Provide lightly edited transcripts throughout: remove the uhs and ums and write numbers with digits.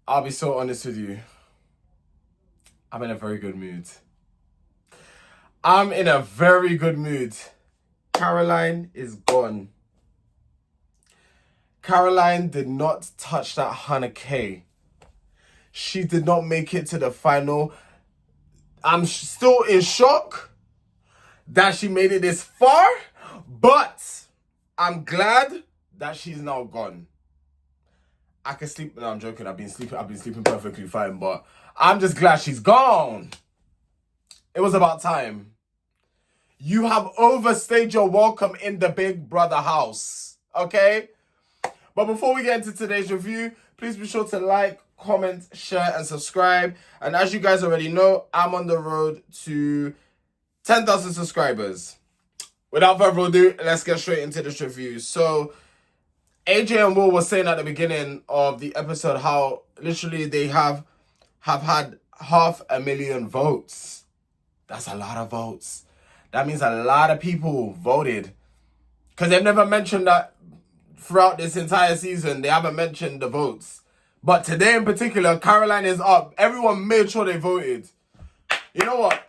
I'll be so honest with you. I'm in a very good mood. I'm in a very good mood. Caroline is gone. Caroline did not touch that 100K. She did not make it to the final. I'm still in shock that she made it this far, but I'm glad that she's now gone. I can sleep. No, I'm joking. I've been sleeping perfectly fine, but I'm just glad she's gone. It was about time. You have overstayed your welcome in the Big Brother house. Okay? But before we get into today's review, please be sure to like, comment, share, and subscribe. And as you guys already know, I'm on the road to 10,000 subscribers. Without further ado, let's get straight into this review. So, AJ and Will were saying at the beginning of the episode how literally they have had 500,000 votes. That's a lot of votes. That means a lot of people voted. Because they've never mentioned that throughout this entire season. They haven't mentioned the votes. But today in particular, Caroline is up. Everyone made sure they voted. You know what?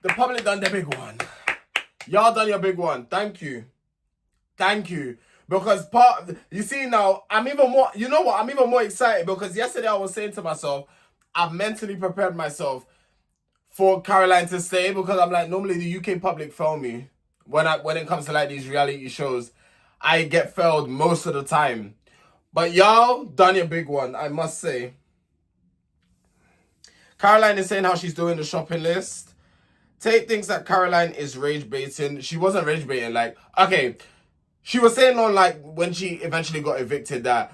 The public done their big one. Y'all done your big one. Thank you. Thank you. Because you see now, I'm even more excited because yesterday I was saying to myself, I've mentally prepared myself for Caroline to stay because I'm like, normally the UK public fail me when it comes to like these reality shows. I get failed most of the time. But y'all done your big one, I must say. Caroline is saying how she's doing the shopping list. Tate thinks that Caroline is rage baiting. She wasn't rage baiting. Like, okay, she was saying on like when she eventually got evicted that,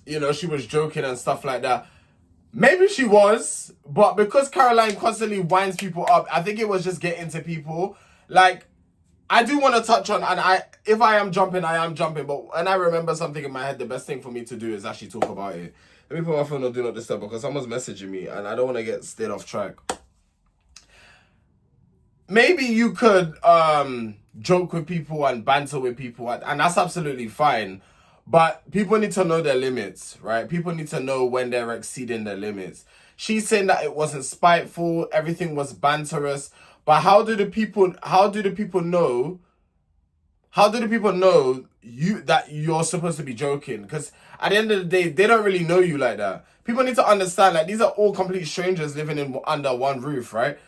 she was joking and stuff like that. Maybe she was, but because Caroline constantly winds people up, I think it was just getting to people. Like, I do want to touch on, and if I am jumping, I am jumping, but when I remember something in my head, the best thing for me to do is actually talk about it. Let me put my phone on Do Not Disturb because someone's messaging me, and I don't want to get stayed off track. Maybe you could joke with people and banter with people, and that's absolutely fine. But people need to know their limits, right? People need to know when they're exceeding their limits. She's saying that it wasn't spiteful, everything was banterous. But how do the people know that you're supposed to be joking? Because at the end of the day, they don't really know you like that. People need to understand, like, these are all complete strangers living under one roof, right?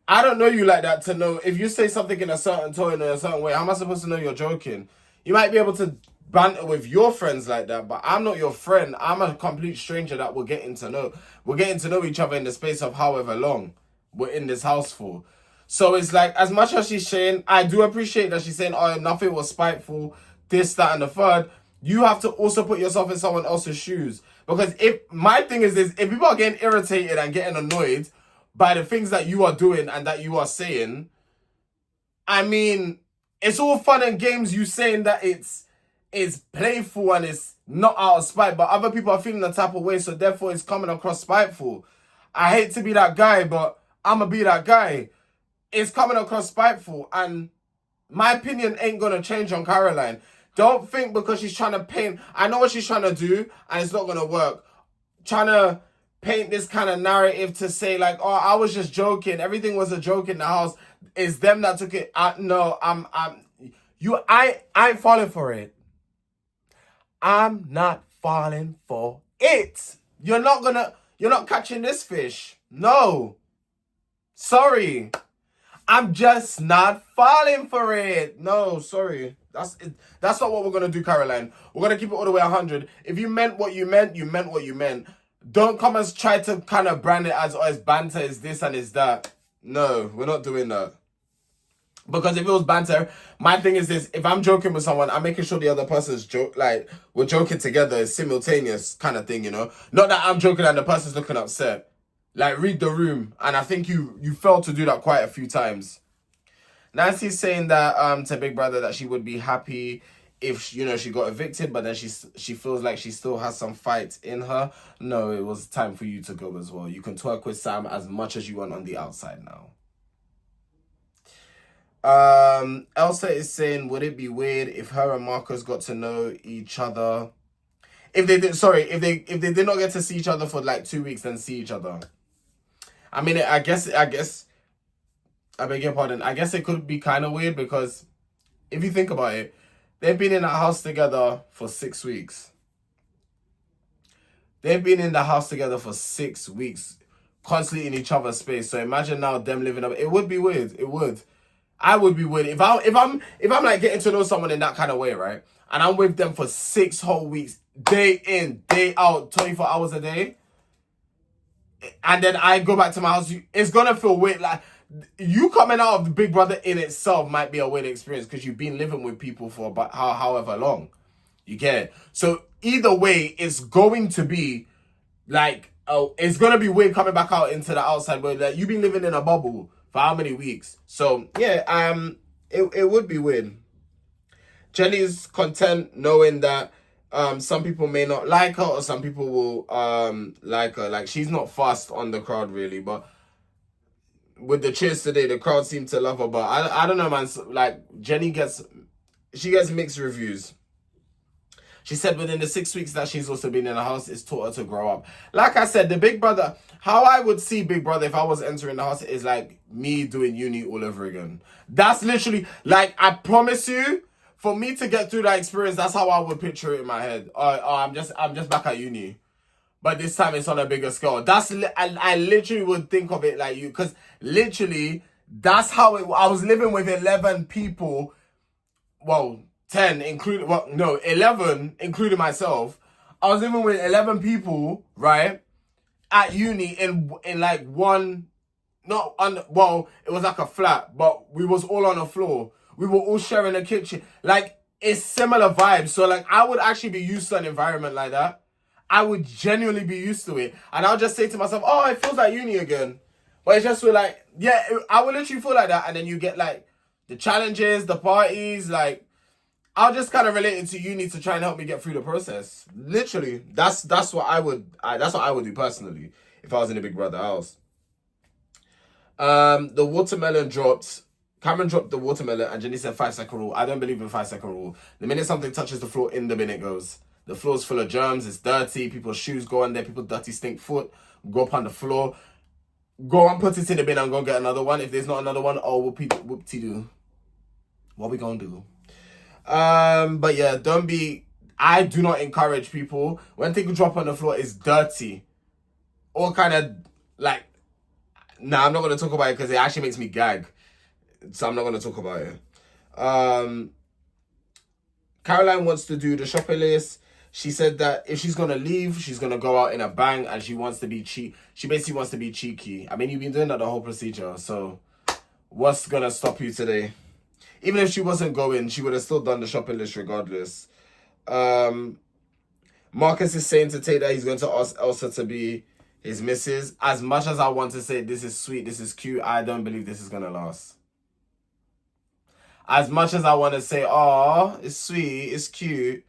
I don't know you like that to know if you say something in a certain tone in a certain way. How am I supposed to know you're joking? You might be able to banter with your friends like that, but I'm not your friend. I'm a complete stranger that we're getting to know. We're getting to know each other in the space of however long we're in this house for. So it's like, as much as she's saying, I do appreciate that she's saying, oh, nothing was spiteful, this, that, and the third. You have to also put yourself in someone else's shoes. Because my thing is this, if people are getting irritated and getting annoyed by the things that you are doing and that you are saying, I mean, it's all fun and games you saying that it's playful and it's not out of spite, but other people are feeling the type of way, so therefore it's coming across spiteful. I hate to be that guy, but I'ma be that guy. It's coming across spiteful, and my opinion ain't gonna change on Caroline. Don't think because she's trying to paint, I know what she's trying to do, and it's not gonna work. Trying to paint this kind of narrative to say like, oh, I was just joking, everything was a joke in the house. It's them that took it. No, I ain't falling for it. I'm not falling for it. You're not catching this fish. No. Sorry. I'm just not falling for it. No, sorry. That's not what we're going to do, Caroline. We're going to keep it all the way 100. If you meant what you meant, you meant what you meant. Don't come and try to kind of brand it as, oh, it's banter, it's this and it's that. No, we're not doing that. Because if it was banter, my thing is this, if I'm joking with someone, I'm making sure the other person's we're joking together, it's simultaneous kind of thing, you know? Not that I'm joking and the person's looking upset. Like, read the room. And I think you failed to do that quite a few times. Nancy's saying that to Big Brother that she would be happy if, she got evicted, but then she feels like she still has some fight in her. No, it was time for you to go as well. You can twerk with Sam as much as you want on the outside now. Elsa is saying, would it be weird if her and Marcus got to know each other? If they did, sorry, if they did not get to see each other for like 2 weeks, then see each other. I mean, I guess, I beg your pardon. I guess it could be kind of weird because if you think about it, they've been in a house together for 6 weeks. They've been in the house together for 6 weeks, constantly in each other's space. So imagine now them living up. It would be weird. It would. I would be weird if I'm like getting to know someone in that kind of way, right? And I'm with them for 6 whole weeks, day in, day out, 24 hours a day. And then I go back to my house. It's gonna feel weird. Like you coming out of the Big Brother in itself might be a weird experience because you've been living with people for about however long. You get it? So either way, it's going to be like, oh, it's gonna be weird coming back out into the outside world. Like you've been living in a bubble for how many weeks? So yeah, it would be weird. Jenny's content knowing that some people may not like her or some people will like her. Like she's not fast on the crowd really, but with the cheers today, the crowd seemed to love her. But I don't know, man. Like Jenny gets mixed reviews. She said within the 6 weeks that she's also been in the house, it's taught her to grow up. Like I said, the Big Brother, how I would see Big Brother if I was entering the house is like me doing uni all over again. That's literally, like, I promise you, for me to get through that experience, that's how I would picture it in my head. I'm just back at uni. But this time it's on a bigger scale. I literally would think of it like you, because literally, that's how I was living with 11 people, well, 10 including, 11 including myself. I was living with 11 people, right, at uni in like one, not on, well, it was like a flat, but we was all on the floor. We were all sharing a kitchen. Like, it's similar vibes. So like, I would actually be used to an environment like that. I would genuinely be used to it. And I'll just say to myself, oh, it feels like uni again. But it's just feel like, yeah, I would literally feel like that. And then you get like the challenges, the parties, like, I'll just kind of relate it to uni to try and help me get through the process. Literally, that's what I would do personally if I was in a Big Brother house. The watermelon dropped. Cameron dropped the watermelon and Jenny said 5-second rule. I don't believe in 5-second rule. The minute something touches the floor, in the bin it goes. The floor's full of germs. It's dirty. People's shoes go on there. People's dirty stink foot go up on the floor. Go and put it in the bin and go get another one. If there's not another one, oh, whoop-de-doo. What we gonna do? But yeah, I do not encourage people when things drop on the floor, it's dirty or kind of like, I'm not going to talk about it because it actually makes me gag, so I'm not going to talk about it. Caroline wants to do the shopping list. She said that if she's going to leave, she's going to go out in a bang and she wants to be cheap. She basically wants to be cheeky. I mean, you've been doing that the whole procedure, so what's going to stop you today? Even if she wasn't going, she would have still done the shopping list regardless. Marcus is saying to Tate that he's going to ask Elsa to be his missus. As much as I want to say this is sweet, this is cute, I don't believe this is going to last. As much as I want to say, oh, it's sweet, it's cute,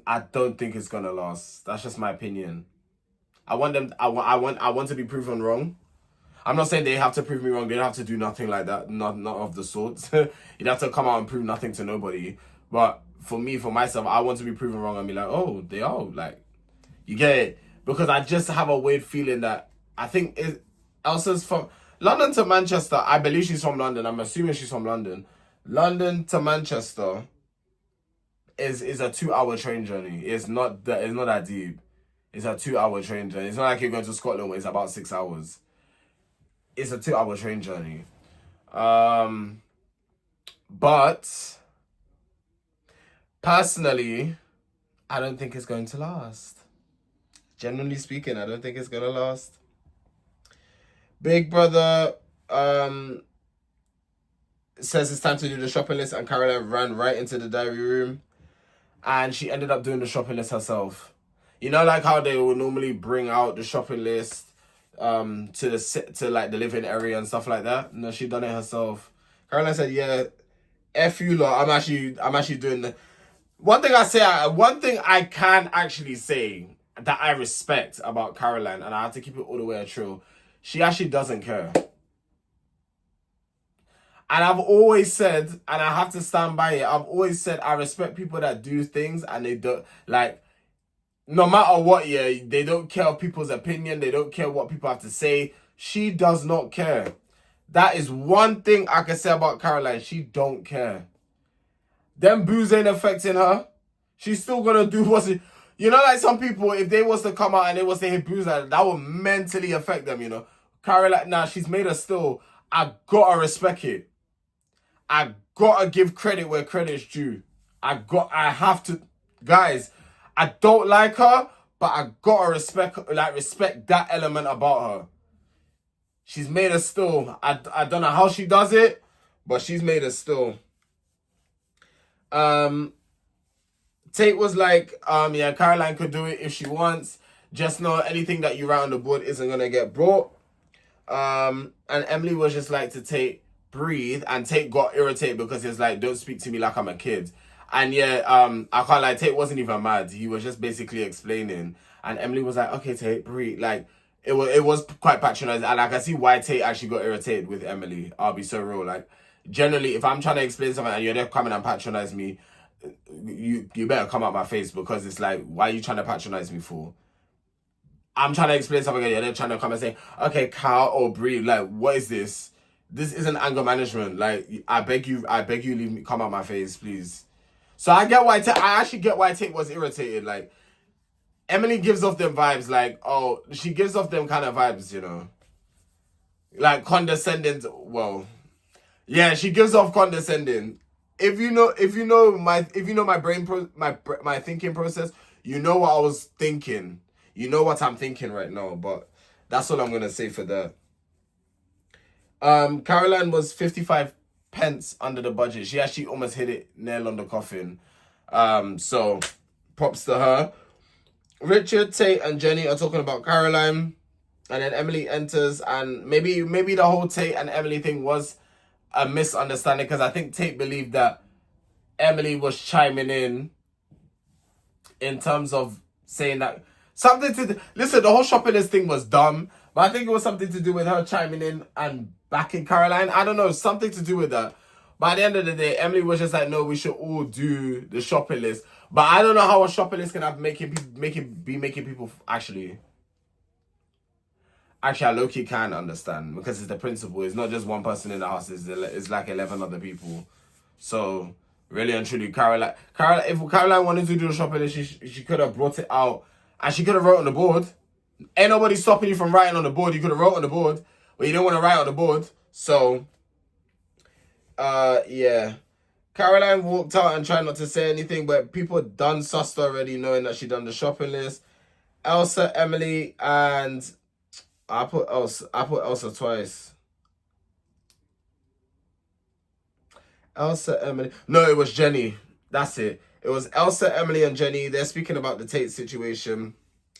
I don't think it's going to last. That's just my opinion. I want to be proven wrong. I'm not saying they have to prove me wrong. They don't have to do nothing like that. Not of the sorts. You'd have to come out and prove nothing to nobody. But for me, for myself, I want to be proven wrong and be like, oh, they are. Like, you get it? Because I just have a weird feeling that I think Elsa's from London to Manchester. I believe she's from London. I'm assuming she's from London. London to Manchester is a 2-hour train journey. It's not that deep. It's a 2-hour train journey. It's not like you're going to Scotland where it's about 6 hours. It's a 2-hour train journey. But personally, I don't think it's going to last. Generally speaking, I don't think it's going to last. Big Brother says it's time to do the shopping list, and Caroline ran right into the diary room and she ended up doing the shopping list herself. You know, like how they will normally bring out the shopping list to like the living area and stuff like that. No, she done it herself. Caroline said, "Yeah, F you lot. I'm actually doing the one thing I can actually say that I respect about Caroline, and I have to keep it all the way true. She actually doesn't care. And I've always said, and I have to stand by it, I've always said I respect people that do things and they don't, like, no matter what, yeah, they don't care of people's opinion. They don't care what people have to say. She does not care. That is one thing I can say about Caroline. She don't care. Them boos ain't affecting her. She's still gonna do what's it. You know, like some people, if they was to come out and they was to hit boos, that would mentally affect them, you know. Caroline, nah, she's made her still. I gotta respect it. I gotta give credit where credit's due. I have to, guys. I don't like her, but I gotta respect that element about her. She's made her still. I don't know how she does it, but she's made her still. Tate was like, yeah, Caroline could do it if she wants. Just know anything that you write on the board isn't gonna get brought. And Emily was just like to Tate, breathe, and Tate got irritated because he's like, don't speak to me like I'm a kid. And yeah, I can't lie, Tate wasn't even mad. He was just basically explaining. And Emily was like, okay, Tate, breathe. Like, it was quite patronizing. And I can see why Tate actually got irritated with Emily. I'll be so real. Like, generally, if I'm trying to explain something and you're there coming and patronize me, you better come out my face, because it's like, why are you trying to patronize me for? I'm trying to explain something and you're there trying to come and say, okay, Carl or breathe. Like, what is this? This isn't anger management. Like, I beg you, leave me, come out my face, please. So I actually get why Tate was irritated. Like, Emily gives off them vibes, like, oh, she gives off them kind of vibes, you know, like condescending. Well, yeah, she gives off condescending. If you know my my thinking process, you know what I was thinking. You know what I'm thinking right now. But that's all I'm gonna say for that. Caroline was 55 pence under the budget. She actually almost hit it nail on the coffin. So props to her. Richard, Tate, and Jenny are talking about Caroline, and then Emily enters, and maybe the whole Tate and Emily thing was a misunderstanding, because I think Tate believed that Emily was chiming in terms of saying that something to listen. The whole shopping list thing was dumb, but I think it was something to do with her chiming in and backing Caroline. I don't know, something to do with that. But at the end of the day, Emily was just like, no, we should all do the shopping list. But I don't know how a shopping list can have making people actually. Actually, I low-key can understand, because it's the principle. It's not just one person in the house. It's like 11 other people. So, really and truly, Caroline, if Caroline wanted to do the shopping list, she could have brought it out. And she could have wrote on the board. Ain't nobody stopping you from writing on the board. You could have wrote on the board. But you don't want to write on the board. So, yeah. Caroline walked out and tried not to say anything, but people done sussed already, knowing that she done the shopping list. Elsa, Emily, and I put Elsa twice. Elsa, Emily. No, it was Jenny. That's it. It was Elsa, Emily, and Jenny. They're speaking about the Tate situation.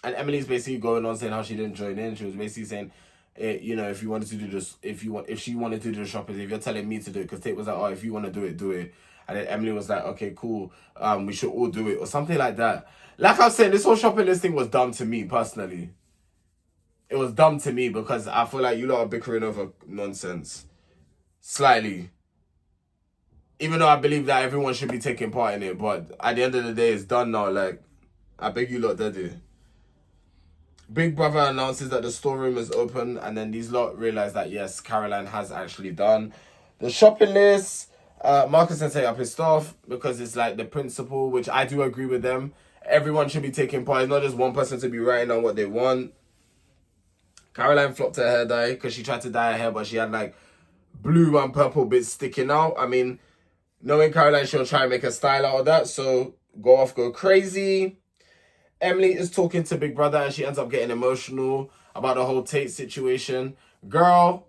And Emily's basically going on saying how she didn't join in. She was basically saying, you know, if you wanted to do this, if she wanted to do the shopping, if you're telling me to do it, because Tate was like, oh, if you want to do it, do it. And then Emily was like, okay, cool. We should all do it, or something like that. Like I'm saying, this whole shopping list thing was dumb to me personally. It was dumb to me because I feel like you lot are bickering over nonsense. Slightly. Even though I believe that everyone should be taking part in it, but at the end of the day, it's done now. Like, I beg you lot, daddy. Big Brother announces that the storeroom is open, and then these lot realize that, yes, Caroline has actually done the shopping list. Marcus and Tate are pissed off because it's like the principle, which I do agree with them. Everyone should be taking part. It's not just one person to be writing on what they want. Caroline flopped her hair dye because she tried to dye her hair, but she had like blue and purple bits sticking out. I mean, knowing Caroline, she'll try and make a style out of that. So go off, go crazy. Emily is talking to Big Brother and she ends up getting emotional about the whole Tate situation. Girl,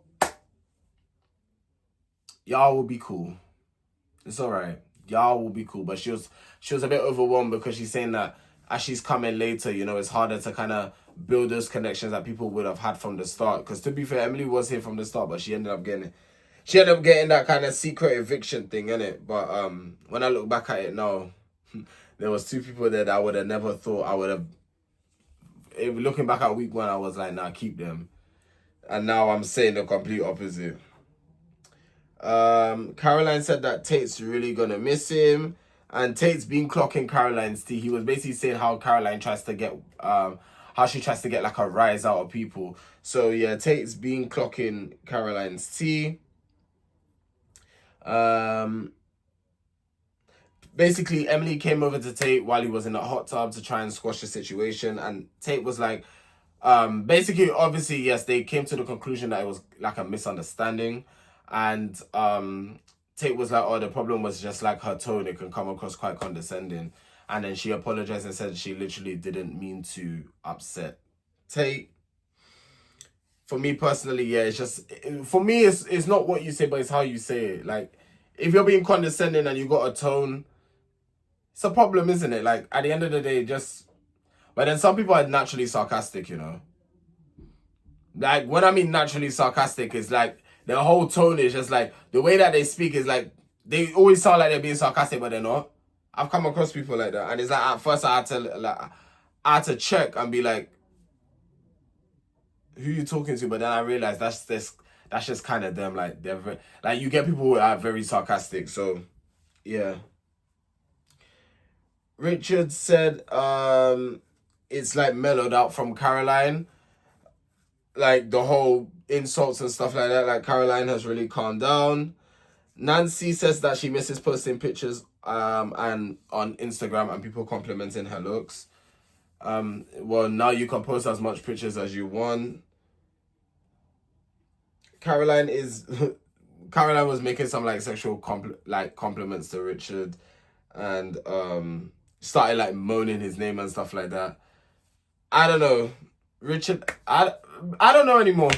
y'all will be cool. It's alright. Y'all will be cool. But she was a bit overwhelmed because she's saying that as she's coming later, you know, it's harder to kind of build those connections that people would have had from the start. Because to be fair, Emily was here from the start, but she ended up getting that kind of secret eviction thing, innit? But when I look back at it now, there was two people there that I would have never thought I would have. Looking back at week 1, I was like, nah, keep them. And now I'm saying the complete opposite. Caroline said that Tate's really gonna miss him, And Tate's been clocking Caroline's tea. He was basically saying how Caroline tries to get how she tries to get like a rise out of people. So yeah, Tate's been clocking Caroline's tea. Basically, Emily came over to Tate while he was in a hot tub to try and squash the situation, and Tate was like, basically, obviously, yes, they came to the conclusion that it was like a misunderstanding, and Tate was like, oh, the problem was just like her tone, it can come across quite condescending, and then she apologized and said she literally didn't mean to upset Tate. For me personally, yeah, it's just, for me, it's not what you say, but it's how you say it. Like, if you're being condescending and you got a tone, it's a problem, isn't it? Like, at the end of the day, just... But then some people are naturally sarcastic, you know? Like, when I mean naturally sarcastic, it's like, their whole tone is just like, the way that they speak is like, they always sound like they're being sarcastic, but they're not. I've come across people like that. And it's like, at first I had to check and be like, who you talking to? But then I realized that's just kind of them. Like, they're very, like, you get people who are very sarcastic. So, yeah. Richard said it's like mellowed out from Caroline. Like the whole insults and stuff like that. Like Caroline has really calmed down. Nancy says that she misses posting pictures and on Instagram and people complimenting her looks. Well, now you can post as much pictures as you want. Caroline was making some like sexual compliments to Richard, and started like moaning his name and stuff like that. I don't know. Richard, I don't know anymore.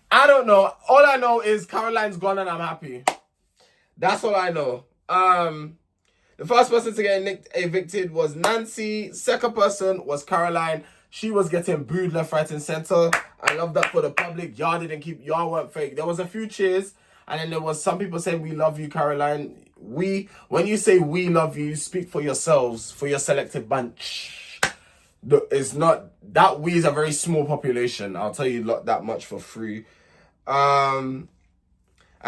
I don't know. All I know is Caroline's gone and I'm happy. That's all I know. The first person to get evicted was Nancy. Second person was Caroline. She was getting booed left, right, and center. I love that for the public. Y'all weren't fake. There was a few cheers, and then there was some people saying, we love you, Caroline. When you say we love you, speak for yourselves, for your selective bunch. It's not, that we is a very small population. I'll tell you that much for free. And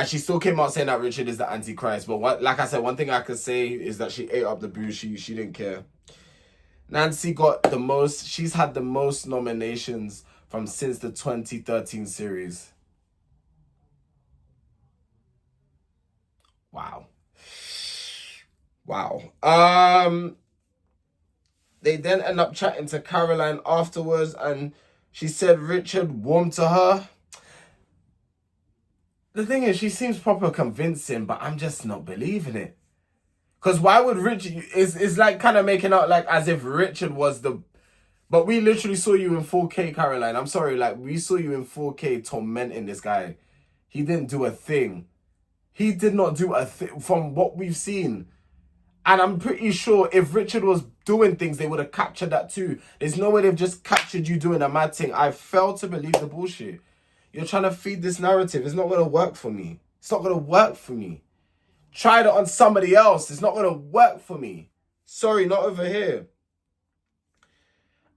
she still came out saying that Richard is the Antichrist. But like I said, one thing I could say is that she ate up the boo. She didn't care. Nancy got the most. She's had the most nominations since the 2013 series. Wow. They then end up chatting to Caroline afterwards, and she said Richard warmed to her. The thing is, she seems proper convincing, but I'm just not believing it. Because why would Richard... It's like kind of making out like as if Richard was the... But we literally saw you in 4K, Caroline. I'm sorry, like, we saw you in 4K tormenting this guy. He didn't do a thing. He did not do a thing from what we've seen. And I'm pretty sure if Richard was doing things, they would have captured that too. There's no way they've just captured you doing a mad thing. I fail to believe the bullshit. You're trying to feed this narrative. It's not going to work for me. It's not going to work for me. Tried it on somebody else. It's not going to work for me. Sorry, not over here.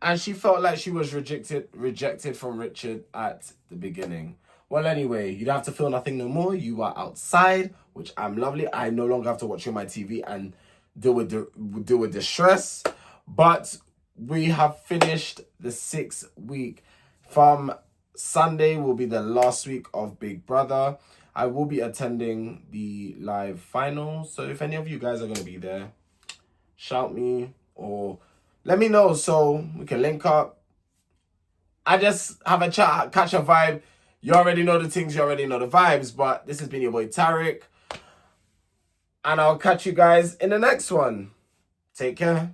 And she felt like she was rejected from Richard at the beginning. Well, anyway, you don't have to feel nothing no more. You are outside, which I'm lovely. I no longer have to watch you on my TV and deal with distress. But we have finished the 6th week. From Sunday will be the last week of Big Brother. I will be attending the live final. So if any of you guys are going to be there, shout me or let me know so we can link up. I just have a chat, catch a vibe. You already know the things, you already know the vibes. But this has been your boy Tarek. And I'll catch you guys in the next one. Take care.